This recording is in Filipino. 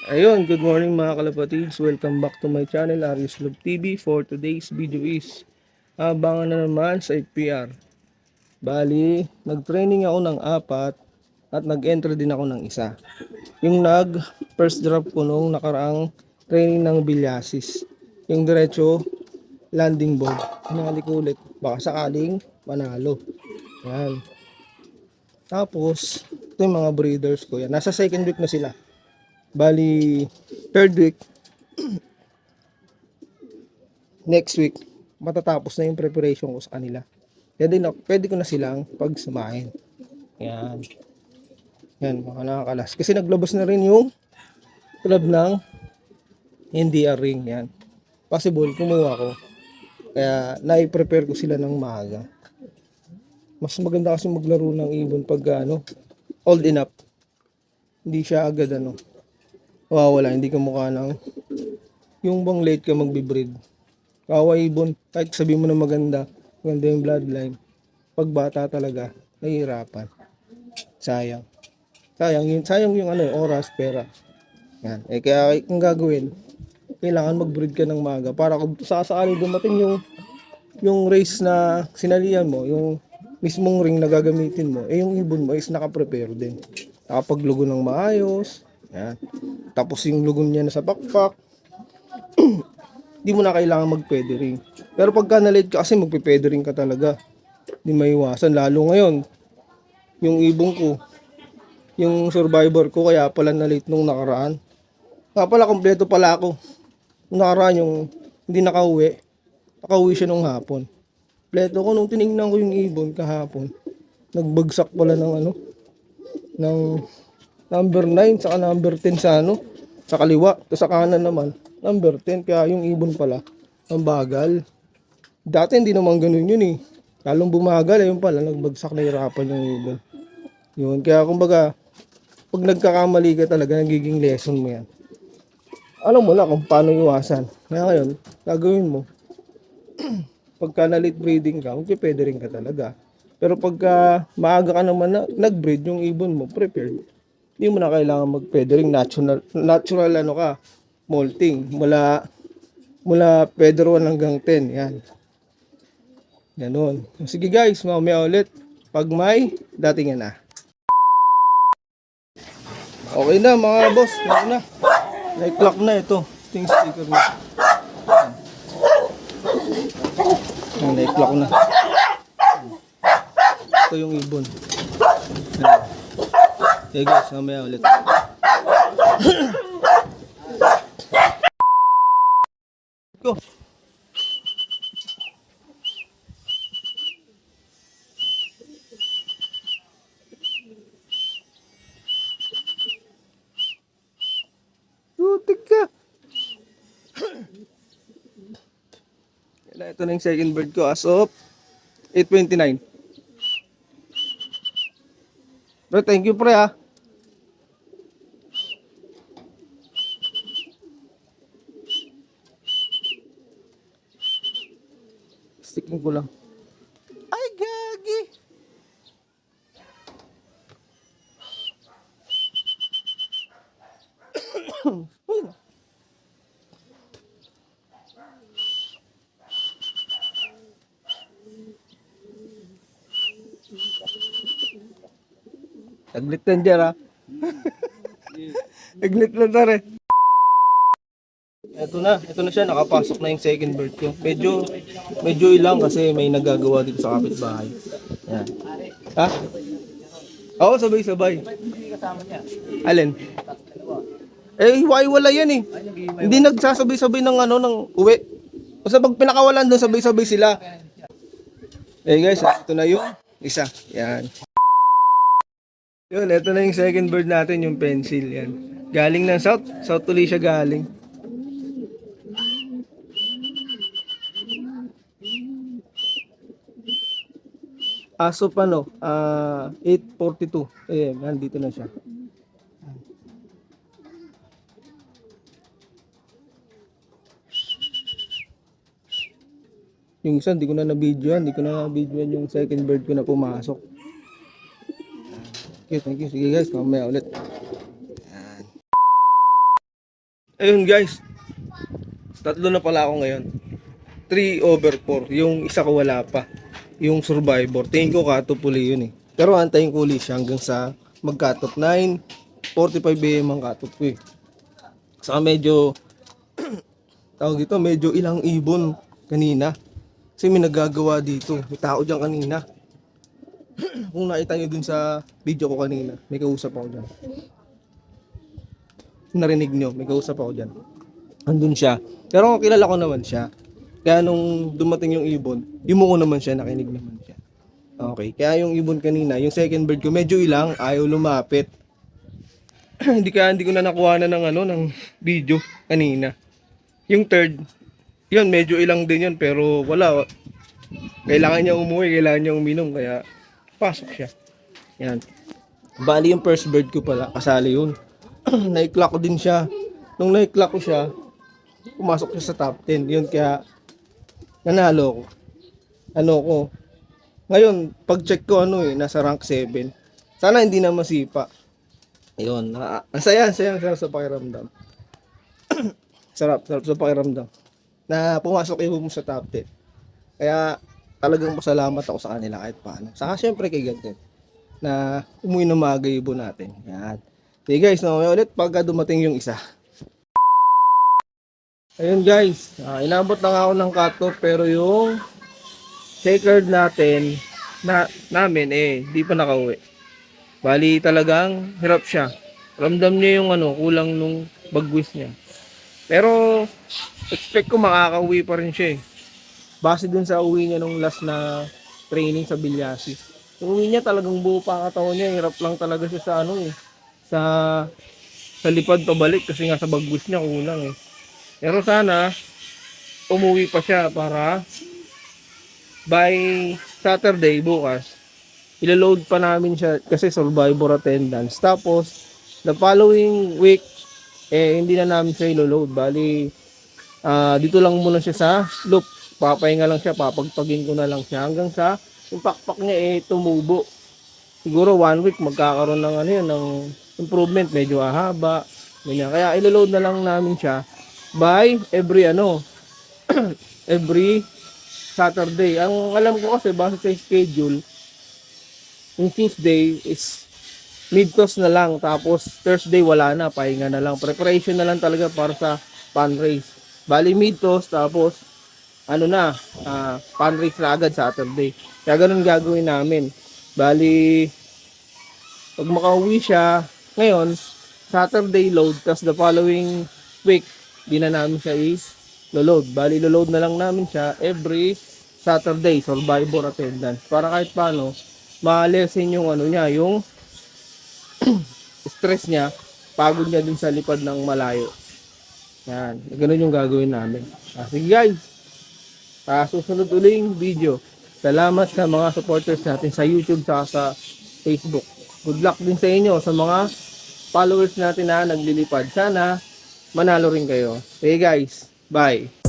Ayun, good morning mga kalapatids. Welcome back to my channel, Arius Love TV. For today's video is abangan na naman sa FPR. Bali, nag-training ako ng 4 at nag-entry din ako ng isa. Yung first drop ko nung nakaraang training ng Bilyasis. Yung diretso landing board. Hinali ko ulit. Baka sakaling manalo. Yan. Tapos, ito yung mga breeders ko. Yan. Nasa second week na sila. Bali, third week, next week, matatapos na yung preparation ko sa kanila. Pwede ko na silang pagsamahin. Yan. Yan, mga nakakalas. Kasi naglabas na rin yung club ng NDR ring. Yan. Possible, kumuha ko. Kaya, nai-prepare ko sila ng maaga. Mas maganda kasi maglaro ng ibon pag old enough. Hindi siya agad wala, hindi ka mukha ng yung bang late ka magbe-breed. Kawawa ibon, kahit sabihin mo na maganda yung bloodline, pag bata talaga nahihirapan. Sayang yung oras, pera. Yan. Kaya kung gagawin, kailangan mag-breed ka ng maaga para kung sasakali dumating yung race na sinalihan mo, yung mismong ring na gagamitin mo, yung ibon mo is naka-prepare din. Nakapaglugo ng maayos. Yan. Tapos yung lugon niya na sa pakpak, di mo na kailangan mag-feathering. Pero pagka na-late ka kasi magpe-feathering ka talaga. Di maiwasan. Lalo ngayon, yung ibong ko, yung survivor ko, kaya pala na-late nung nakaraan. Kaya pala, kompleto pala ako. Nung nakaraan yung hindi nakauwi siya nung hapon. Kompleto ko nung tinignan ko yung ibon kahapon. Nagbagsak pala ng number 9 saka number 10 sa kaliwa. Tapos sa kanan naman number 10. Kaya yung ibon pala ang bagal. Dati hindi naman ganun yun eh. Lalong bumagal, ayun pala nagbagsak, na hirapan yung ibon. Yun, kaya kumbaga pag nagkakamali ka talaga, nagiging lesson mo yan. Alam mo na kung paano iwasan. Kaya ngayon, gagawin mo pagka na late breeding ka, pwede rin ka talaga. Pero pagka maaga ka naman nag-breed yung ibon mo, prepared, hindi mo na kailangan mag-feathering. Natural molting. Mula feather 1 hanggang 10. Yan. Ganon. Sige guys, mamaya ulit. Pag may datingan na. Okay na mga boss. Na. Na-clock na ito. Ito yung sticker na. Na-clock na. Ito yung ibon. Okay guys, mamaya ulit. Go. Tutik ka. Ito na yung second bird ko as of 8:29. Bro, thank you pre ha. Sticking ko lang. Ay, gagi. Taglit lang dyan ha. Taglit lang na rin. Ito na siya, nakapasok na yung second bird ko. Medyo ilang kasi may nagagawa dito sa kapitbahay. Yan. Ha? Oo, sabay-sabay. Alin? Wala yan eh. Hindi nagsasabay-sabay ng uwi. Basta pag pinakawalan doon, sabay-sabay sila. Guys, ito na yung isa. Yan. Yun, ito na yung second bird natin, yung pencil. Yan. Galing ng south. South tuloy siya galing. As of 8:42. Nandito na siya. Yung isa, hindi ko na na-videoan. Hindi ko na na-videoan yung second bird ko na pumasok. Okay, thank you. Sige guys, mamaya ulit. Ayun guys, tatlo na pala ako ngayon. 3/4. Yung isa ko wala pa. Yung survivor. Tingin ko cut-off uli yun eh. Pero antayin ko uli siya hanggang sa mag-cut-off. 9:45 AM ang cut-off ko eh. Saka medyo, tawag dito, medyo ilang ibon kanina. Kasi may nagagawa dito. May tao dyan kanina. Kung nakita nyo dun sa video ko kanina, may kausap ako dyan. Narinig nyo, may kausap ako dyan. Andun siya. Pero kilala ko naman siya. Kaya nung dumating yung ibon, yumuko naman siya, nakinig naman siya. Okay, kaya yung ibon kanina, yung second bird ko, medyo ilang, ayaw lumapit. hindi ko na nakuha na ng ng video kanina. Yung third, yun, medyo ilang din yun, pero wala. Kailangan niya umuwi, kailangan niya uminom, kaya pasok siya. Yan. Bali yung first bird ko pala, kasali yun. Naiklock ko din siya. Nung naiklock ko siya, pumasok siya sa top 10. Yun kaya nanalo ko. Ano ko. Ngayon, pag-check ko nasa rank 7. Sana hindi na masipa. Ayun, ang saya sa pakiramdam. sarap sa pakiramdam. Na pumasok yung sa top 10. Kaya talagang pasalamat ako sa kanila kahit paano. Saka syempre kay God din, na umuwi na maaga yung ibon natin. Yan. Okay guys, mamaya ulit pagka dumating yung isa. Ayun guys, inabot na nga ako ng cut-off pero yung checkered natin namin di pa nakauwi. Bali talagang hirap siya. Ramdam niya yung kulang nung bagwis niya. Pero expect ko makakauwi pa rin siya eh. Base dun sa uwi niya nung last na training sa Bilyasis. Yung uwi niya talagang buo pa ang katawan niya. Hirap lang talaga siya sa sa lipad pabalik kasi nga sa bagwis niya kulang eh. Pero sana umuwi pa siya para by Saturday bukas ilo-load pa namin siya kasi survivor attendance. Tapos the following week hindi na namin siya ilo-load. Bali dito lang muna siya sa loop. Papahinga lang siya, papagpagin ko na lang siya hanggang sa yung pakpak niya tumubo. Siguro 1 week magkakaroon ng ng improvement, medyo ahaba. Ganyan. Kaya ilo-load na lang namin siya by every every Saturday. Ang alam ko kasi base sa schedule, yung Tuesday is mid-toss na lang, tapos Thursday wala na, pahinga na lang. Preparation na lang talaga para sa pan race. Bali mid-toss, tapos pan race na agad Saturday. Kaya ganun gagawin namin. Bali pag makauwi siya ngayon, Saturday load, tapos the following week di na namin siya i-load. Bali lo-load na lang namin siya every Saturday, survivor attendance, para kahit paano ma-lessen yung niya, yung stress niya, pagod niya dun sa lipad ng malayo. Yan, ganun yung gagawin namin. Sige guys, susunod uling video. Salamat sa mga supporters natin sa YouTube at sa Facebook. Good luck din sa inyo sa mga followers natin na naglilipad. Sana manalo rin kayo. Okay guys, bye.